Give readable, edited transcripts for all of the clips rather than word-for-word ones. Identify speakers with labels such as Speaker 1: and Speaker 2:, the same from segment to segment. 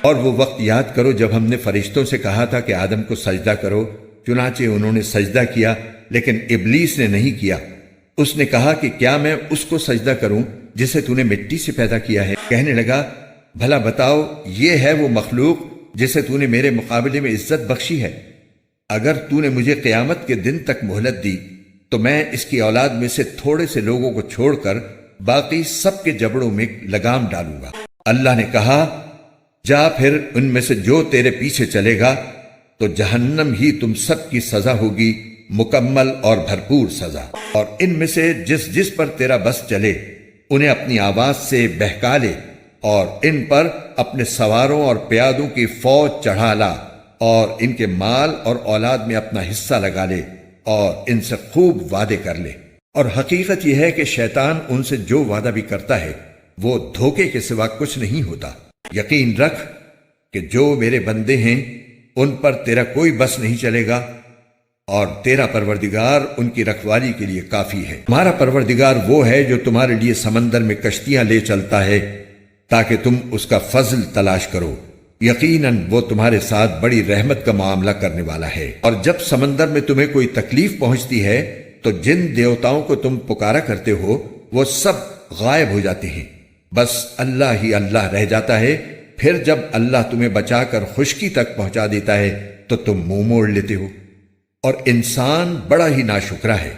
Speaker 1: اور وہ وقت یاد کرو جب ہم نے فرشتوں سے کہا تھا کہ آدم کو سجدہ کرو، چنانچہ انہوں نے سجدہ کیا، لیکن ابلیس نے نہیں کیا۔ اس نے کہا کہ کیا میں اس کو سجدہ کروں جسے تو نے مٹی سے پیدا کیا ہے؟ کہنے لگا بھلا بتاؤ، یہ ہے وہ مخلوق جسے تو نے میرے مقابلے میں عزت بخشی ہے؟ اگر تو نے مجھے قیامت کے دن تک مہلت دی تو میں اس کی اولاد میں سے تھوڑے سے لوگوں کو چھوڑ کر باقی سب کے جبڑوں میں لگام ڈالوں گا۔ اللہ نے کہا جا پھر ان میں سے جو تیرے پیچھے چلے گا تو جہنم ہی تم سب کی سزا ہوگی، مکمل اور بھرپور سزا۔ اور ان میں سے جس جس پر تیرا بس چلے انہیں اپنی آواز سے بہکا لے، اور ان پر اپنے سواروں اور پیادوں کی فوج چڑھا لا، اور ان کے مال اور اولاد میں اپنا حصہ لگا لے، اور ان سے خوب وعدے کر لے۔ اور حقیقت یہ ہے کہ شیطان ان سے جو وعدہ بھی کرتا ہے وہ دھوکے کے سوا کچھ نہیں ہوتا۔ یقین رکھ کہ جو میرے بندے ہیں ان پر تیرا کوئی بس نہیں چلے گا، اور تیرا پروردگار ان کی رکھوالی کے لیے کافی ہے۔ تمہارا پروردگار وہ ہے جو تمہارے لیے سمندر میں کشتیاں لے چلتا ہے تاکہ تم اس کا فضل تلاش کرو، یقیناً وہ تمہارے ساتھ بڑی رحمت کا معاملہ کرنے والا ہے۔ اور جب سمندر میں تمہیں کوئی تکلیف پہنچتی ہے تو جن دیوتاؤں کو تم پکارا کرتے ہو وہ سب غائب ہو جاتے ہیں، بس اللہ ہی اللہ رہ جاتا ہے۔ پھر جب اللہ تمہیں بچا کر خشکی تک پہنچا دیتا ہے تو تم منہ موڑ لیتے ہو، اور انسان بڑا ہی ناشکرا ہے۔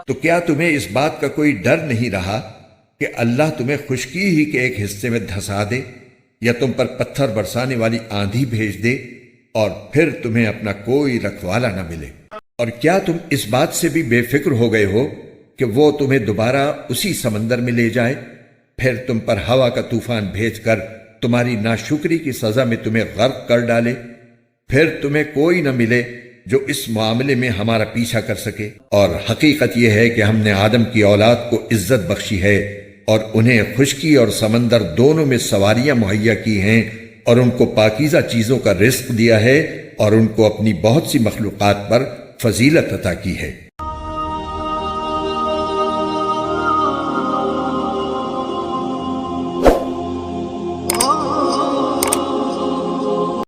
Speaker 1: تو کیا تمہیں اس بات کا کوئی ڈر نہیں رہا کہ اللہ تمہیں خشکی ہی کے ایک حصے میں دھسا دے، یا تم پر پتھر برسانے والی آندھی بھیج دے، اور پھر تمہیں اپنا کوئی رکھوالا نہ ملے؟ اور کیا تم اس بات سے بھی بے فکر ہو گئے ہو کہ وہ تمہیں دوبارہ اسی سمندر میں لے جائے، پھر تم پر ہوا کا طوفان بھیج کر تمہاری ناشکری کی سزا میں تمہیں غرق کر ڈالے؟ پھر تمہیں کوئی نہ ملے جو اس معاملے میں ہمارا پیچھا کر سکے۔ اور حقیقت یہ ہے کہ ہم نے آدم کی اولاد کو عزت بخشی ہے، اور انہیں خشکی اور سمندر دونوں میں سواریاں مہیا کی ہیں، اور ان کو پاکیزہ چیزوں کا رزق دیا ہے، اور ان کو اپنی بہت سی مخلوقات پر فضیلت عطا کی ہے۔